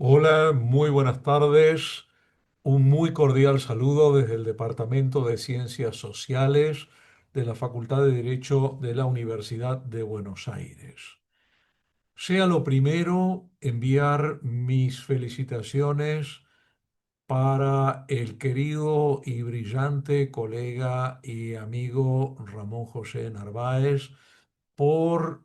Hola, muy buenas tardes. Un muy cordial saludo desde el Departamento de Ciencias Sociales de la Facultad de Derecho de la Universidad de Buenos Aires. Sea lo primero enviar mis felicitaciones para el querido y brillante colega y amigo Ramón José Narváez por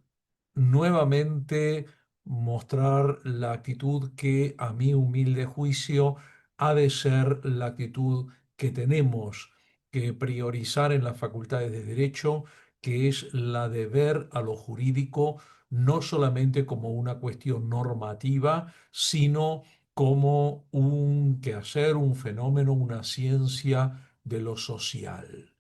nuevamente mostrar la actitud que a mi humilde juicio ha de ser la actitud que tenemos que priorizar en las facultades de Derecho, que es la de ver a lo jurídico no solamente como una cuestión normativa, sino como un quehacer, un fenómeno, una ciencia de lo social,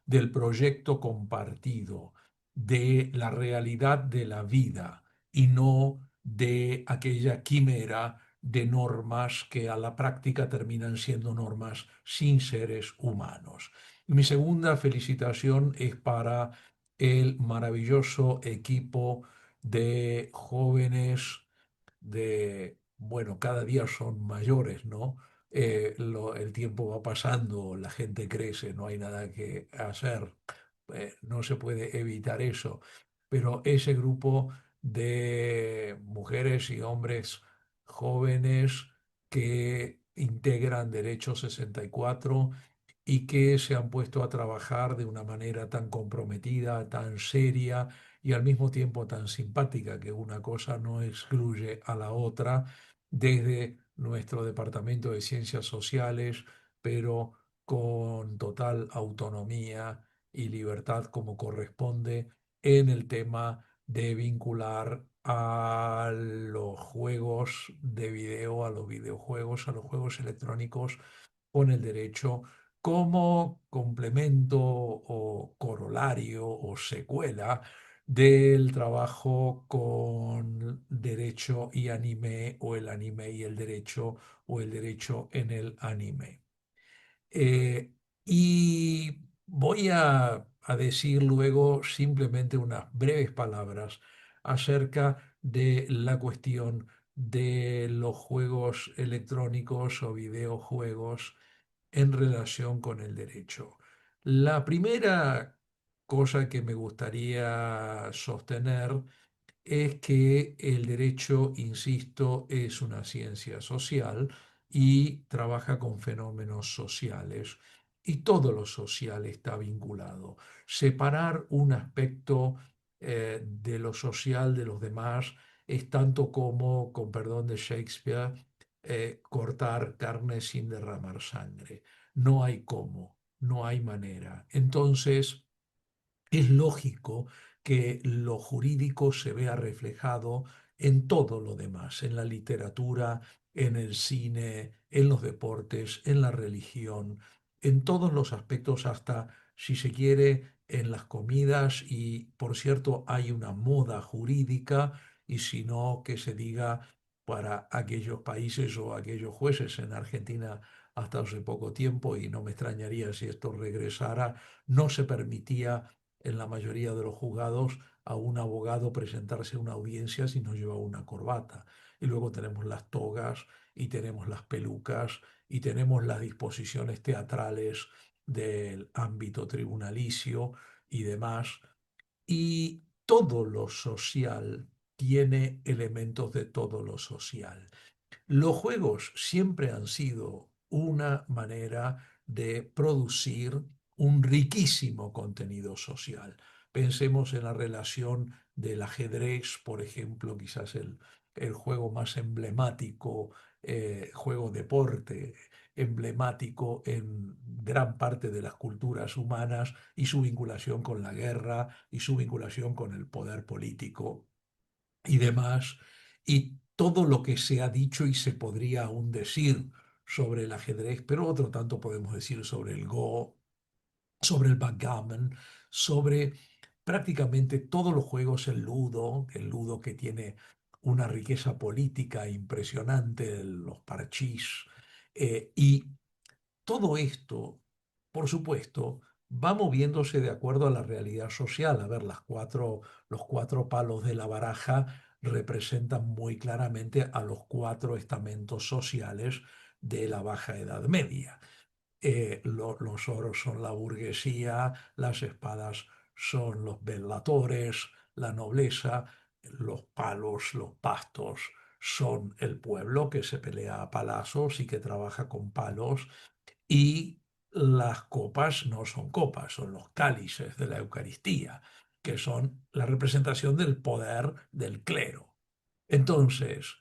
del proyecto compartido, de la realidad de la vida y no de aquella quimera de normas que a la práctica terminan siendo normas sin seres humanos. Mi segunda felicitación es para el maravilloso equipo de jóvenes bueno, cada día son mayores, ¿no? El tiempo va pasando, la gente crece, no hay nada que hacer, no se puede evitar eso, pero ese grupo de mujeres y hombres jóvenes que integran Derecho 64 y que se han puesto a trabajar de una manera tan comprometida, tan seria y al mismo tiempo tan simpática, que una cosa no excluye a la otra, desde nuestro Departamento de Ciencias Sociales, pero con total autonomía y libertad como corresponde en el tema de vincular a los juegos de video, a los videojuegos, a los juegos electrónicos con el derecho como complemento o corolario o secuela del trabajo con derecho y anime o el anime y el derecho o el derecho en el anime. Eh, y voy a decir luego simplemente unas breves palabras acerca de la cuestión de los juegos electrónicos o videojuegos en relación con el derecho. La primera cosa que me gustaría sostener es que el derecho, insisto, es una ciencia social y trabaja con fenómenos sociales. Y todo lo social está vinculado. Separar un aspecto de lo social de los demás es tanto como, con perdón de Shakespeare, cortar carne sin derramar sangre. No hay cómo, no hay manera. Entonces, es lógico que lo jurídico se vea reflejado en todo lo demás, en la literatura, en el cine, en los deportes, en la religión, en todos los aspectos, hasta si se quiere, en las comidas. Y por cierto, hay una moda jurídica, y si no, que se diga para aquellos países o aquellos jueces en Argentina hasta hace poco tiempo, y no me extrañaría si esto regresara, no se permitía en la mayoría de los juzgados a un abogado presentarse a una audiencia si no lleva una corbata. Y luego tenemos las togas y tenemos las pelucas y tenemos las disposiciones teatrales del ámbito tribunalicio y demás. Y todo lo social tiene elementos de todo lo social. Los juegos siempre han sido una manera de producir un riquísimo contenido social. Pensemos en la relación del ajedrez, por ejemplo, quizás el juego más emblemático, juego deporte emblemático en gran parte de las culturas humanas, y su vinculación con la guerra y su vinculación con el poder político y demás, y todo lo que se ha dicho y se podría aún decir sobre el ajedrez, pero otro tanto podemos decir sobre el Go, sobre el backgammon, sobre prácticamente todos los juegos, el Ludo que tiene una riqueza política impresionante, los parchís, y todo esto, por supuesto, va moviéndose de acuerdo a la realidad social. A ver, los cuatro palos de la baraja representan muy claramente a los cuatro estamentos sociales de la Baja Edad Media. Los oros son la burguesía, las espadas son los veladores, la nobleza, los palos, los bastos son el pueblo que se pelea a palazos y que trabaja con palos, y las copas no son copas, son los cálices de la Eucaristía, que son la representación del poder del clero. Entonces,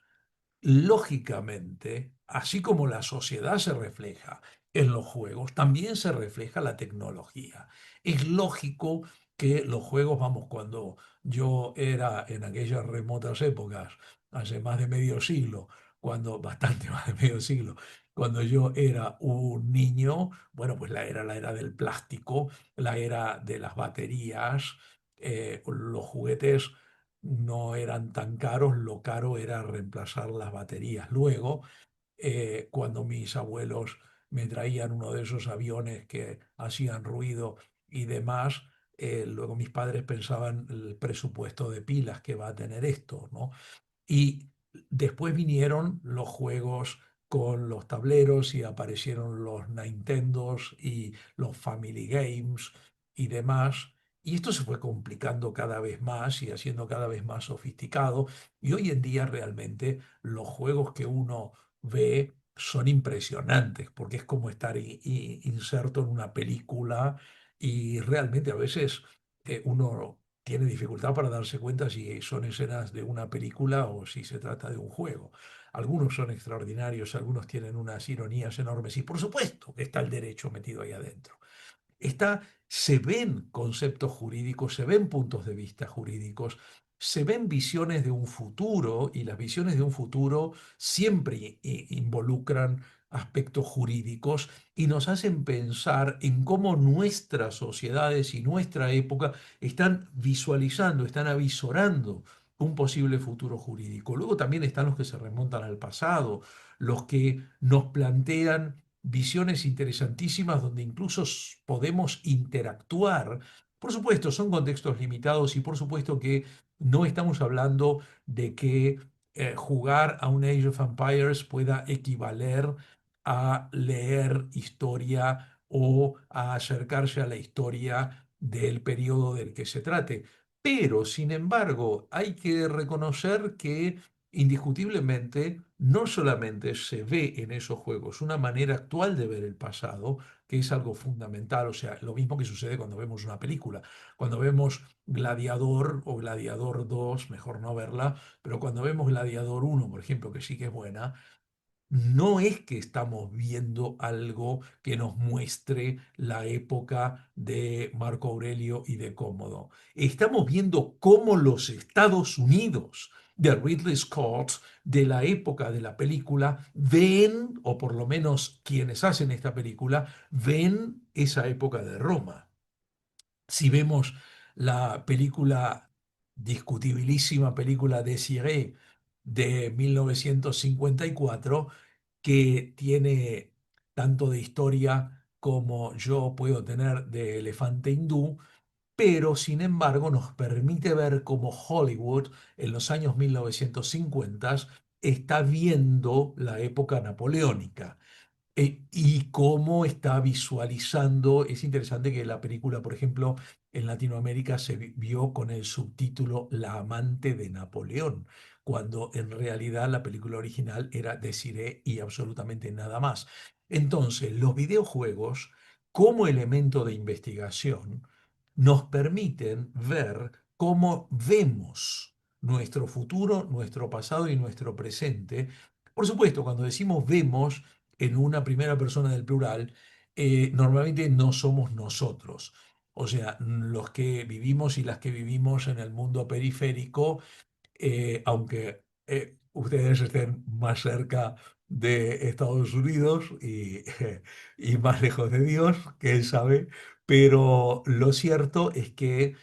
lógicamente, así como la sociedad se refleja en los juegos, también se refleja la tecnología. Es lógico que los juegos, vamos, cuando yo era en aquellas remotas épocas, hace más de medio siglo, cuando, bastante más de medio siglo, cuando yo era un niño, bueno, pues era la era del plástico, la era de las baterías, los juguetes no eran tan caros, lo caro era reemplazar las baterías. Luego, cuando mis abuelos me traían uno de esos aviones que hacían ruido y demás, luego mis padres pensaban el presupuesto de pilas que va a tener esto, ¿no? Y después vinieron los juegos con los tableros y aparecieron los Nintendos y los Family Games y demás. Y esto se fue complicando cada vez más y haciendo cada vez más sofisticado. Y hoy en día realmente los juegos que uno ve son impresionantes porque es como estar inserto en una película, y realmente a veces uno tiene dificultad para darse cuenta si son escenas de una película o si se trata de un juego. Algunos son extraordinarios, algunos tienen unas ironías enormes y por supuesto que está el derecho metido ahí adentro. Se ven conceptos jurídicos, se ven puntos de vista jurídicos, se ven visiones de un futuro, y las visiones de un futuro siempre involucran aspectos jurídicos y nos hacen pensar en cómo nuestras sociedades y nuestra época están visualizando, están avisorando un posible futuro jurídico. Luego también están los que se remontan al pasado, los que nos plantean visiones interesantísimas donde incluso podemos interactuar. Por supuesto, son contextos limitados y por supuesto que no estamos hablando de que jugar a un Age of Empires pueda equivaler a leer historia o a acercarse a la historia del periodo del que se trate. Pero, sin embargo, hay que reconocer que indiscutiblemente no solamente se ve en esos juegos una manera actual de ver el pasado, que es algo fundamental, o sea, lo mismo que sucede cuando vemos una película. Cuando vemos Gladiador o Gladiador 2, mejor no verla, pero cuando vemos Gladiador 1, por ejemplo, que sí que es buena, no es que estamos viendo algo que nos muestre la época de Marco Aurelio y de Cómodo. Estamos viendo cómo los Estados Unidos de Ridley Scott, de la época de la película, ven, o por lo menos quienes hacen esta película, ven esa época de Roma. Si vemos la película, discutibilísima película Desirée de 1954, que tiene tanto de historia como yo puedo tener de elefante hindú, pero sin embargo nos permite ver cómo Hollywood en los años 1950 está viendo la época napoleónica, y cómo está visualizando. Es interesante que la película, por ejemplo, en Latinoamérica se vio con el subtítulo La amante de Napoleón, cuando en realidad la película original era Desirée y absolutamente nada más. Entonces, los videojuegos, como elemento de investigación, nos permiten ver cómo vemos nuestro futuro, nuestro pasado y nuestro presente. Por supuesto, cuando decimos vemos en una primera persona del plural, normalmente no somos nosotros. O sea, los que vivimos y las que vivimos en el mundo periférico, aunque ustedes estén más cerca de Estados Unidos y más lejos de Dios, quién sabe, pero lo cierto es que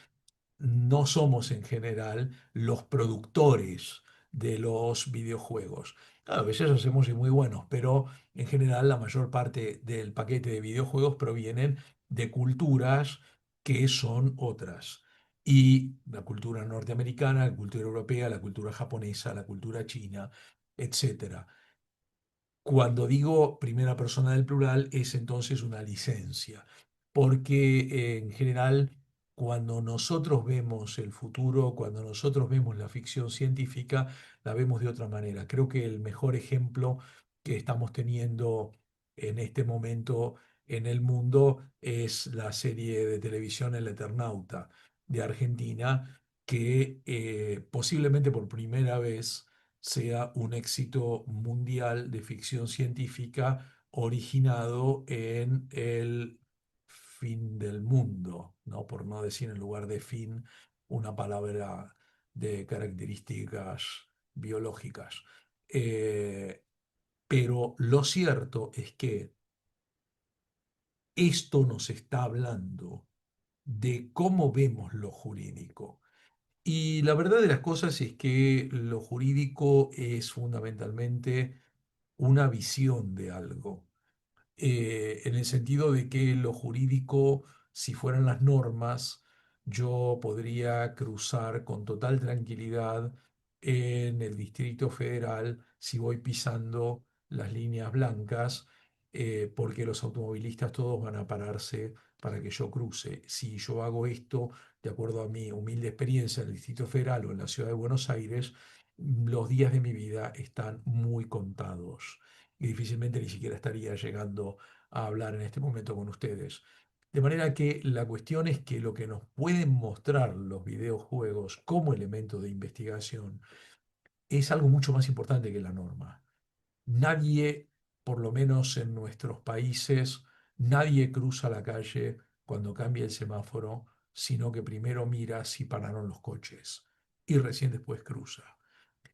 no somos en general los productores de los videojuegos. Claro, a veces hacemos y muy buenos, pero en general la mayor parte del paquete de videojuegos provienen de culturas que son otras. y la cultura norteamericana, la cultura europea, la cultura japonesa, la cultura china, etcétera. Cuando digo primera persona del plural es entonces una licencia, porque en general cuando nosotros vemos el futuro, cuando nosotros vemos la ficción científica, la vemos de otra manera. Creo que el mejor ejemplo que estamos teniendo en este momento en el mundo es la serie de televisión El Eternauta de Argentina, que posiblemente por primera vez sea un éxito mundial de ficción científica originado en el fin del mundo, ¿no? Por no decir en lugar de fin una palabra de características biológicas. Eh, pero lo cierto es que esto nos está hablando de cómo vemos lo jurídico. Y la verdad de las cosas es que lo jurídico es fundamentalmente una visión de algo, en el sentido de que lo jurídico, si fueran las normas, yo podría cruzar con total tranquilidad en el Distrito Federal si voy pisando las líneas blancas, porque los automovilistas todos van a pararse para que yo cruce. Si yo hago esto, de acuerdo a mi humilde experiencia en el Distrito Federal o en la ciudad de Buenos Aires, los días de mi vida están muy contados y difícilmente ni siquiera estaría llegando a hablar en este momento con ustedes. De manera que la cuestión es que lo que nos pueden mostrar los videojuegos como elemento de investigación es algo mucho más importante que la norma. Nadie, por lo menos en nuestros países, nadie cruza la calle cuando cambia el semáforo, sino que primero mira si pararon los coches y recién después cruza.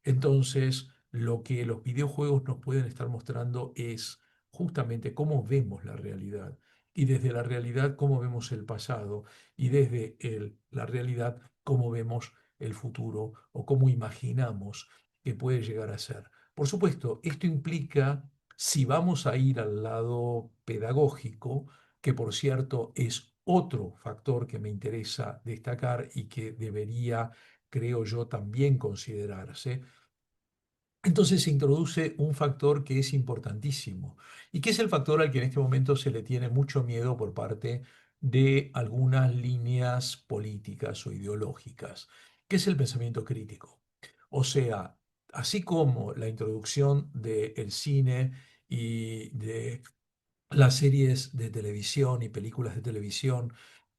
Entonces, lo que los videojuegos nos pueden estar mostrando es justamente cómo vemos la realidad y desde la realidad cómo vemos el pasado y desde la realidad cómo vemos el futuro o cómo imaginamos que puede llegar a ser. Por supuesto, esto implica, si vamos a ir al lado pedagógico, que por cierto es otro factor que me interesa destacar y que debería, creo yo, también considerarse, entonces se introduce un factor que es importantísimo y que es el factor al que en este momento se le tiene mucho miedo por parte de algunas líneas políticas o ideológicas, que es el pensamiento crítico. O sea, así como la introducción del cine y de las series de televisión y películas de televisión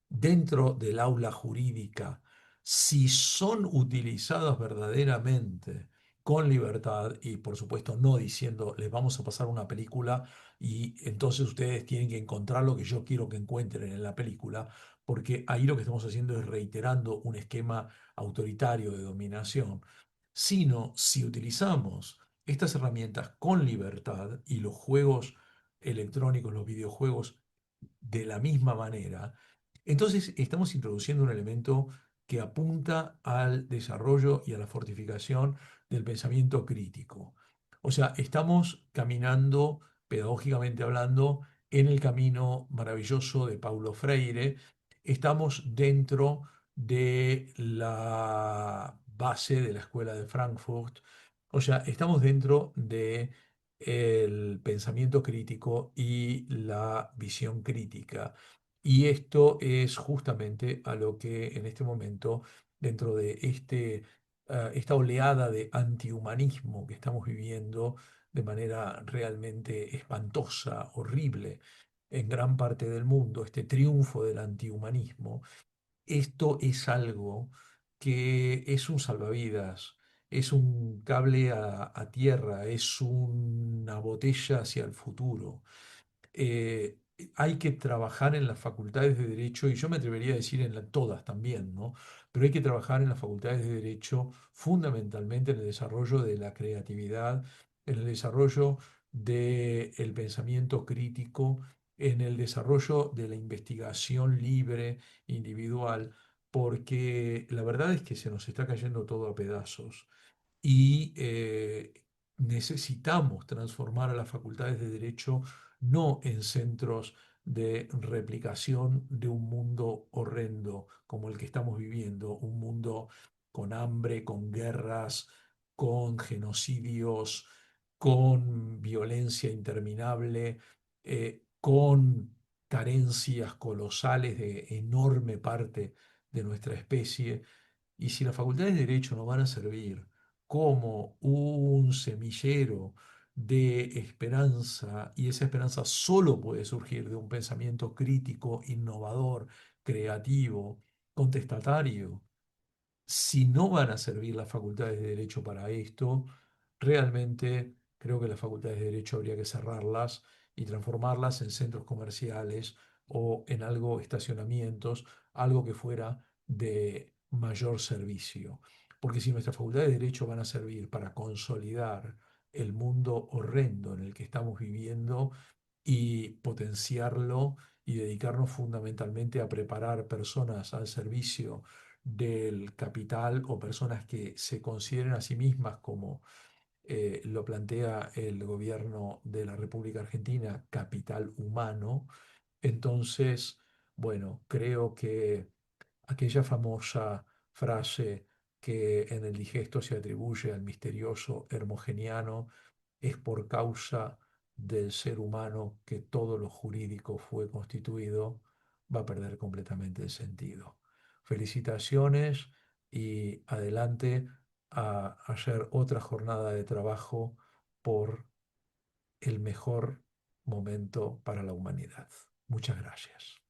dentro del aula jurídica, si son utilizadas verdaderamente con libertad y por supuesto no diciendo les vamos a pasar una película y entonces ustedes tienen que encontrar lo que yo quiero que encuentren en la película, porque ahí lo que estamos haciendo es reiterando un esquema autoritario de dominación, sino si utilizamos estas herramientas con libertad y los juegos electrónicos, los videojuegos de la misma manera, entonces estamos introduciendo un elemento que apunta al desarrollo y a la fortificación del pensamiento crítico. O sea, estamos caminando, pedagógicamente hablando, en el camino maravilloso de Paulo Freire. Estamos dentro de la base de la Escuela de Frankfurt. O sea, estamos dentro de el pensamiento crítico y la visión crítica. Y esto es justamente a lo que en este momento, dentro de esta oleada de antihumanismo que estamos viviendo de manera realmente espantosa, horrible, en gran parte del mundo, este triunfo del antihumanismo, esto es algo que es un salvavidas, es un cable a tierra, es una botella hacia el futuro. Hay que trabajar en las facultades de Derecho, y yo me atrevería a decir en todas también, ¿no? Pero hay que trabajar en las facultades de Derecho fundamentalmente en el desarrollo de la creatividad, en el desarrollo del pensamiento crítico, en el desarrollo de la investigación libre, individual, porque la verdad es que se nos está cayendo todo a pedazos y necesitamos transformar a las facultades de derecho no en centros de replicación de un mundo horrendo como el que estamos viviendo, un mundo con hambre, con guerras, con genocidios, con violencia interminable, con carencias colosales de enorme parte de nuestra especie. Y si las facultades de Derecho no van a servir como un semillero de esperanza, y esa esperanza solo puede surgir de un pensamiento crítico, innovador, creativo, contestatario, si no van a servir las facultades de Derecho para esto, realmente creo que las facultades de Derecho habría que cerrarlas y transformarlas en centros comerciales o en algo, estacionamientos, algo que fuera de mayor servicio. Porque si nuestras facultades de Derecho van a servir para consolidar el mundo horrendo en el que estamos viviendo y potenciarlo y dedicarnos fundamentalmente a preparar personas al servicio del capital o personas que se consideren a sí mismas como lo plantea el gobierno de la República Argentina, capital humano, entonces, bueno, creo que aquella famosa frase que en el digesto se atribuye al misterioso hermogeniano, es por causa del ser humano que todo lo jurídico fue constituido, va a perder completamente el sentido. Felicitaciones y adelante a hacer otra jornada de trabajo por el mejor momento para la humanidad. Muchas gracias.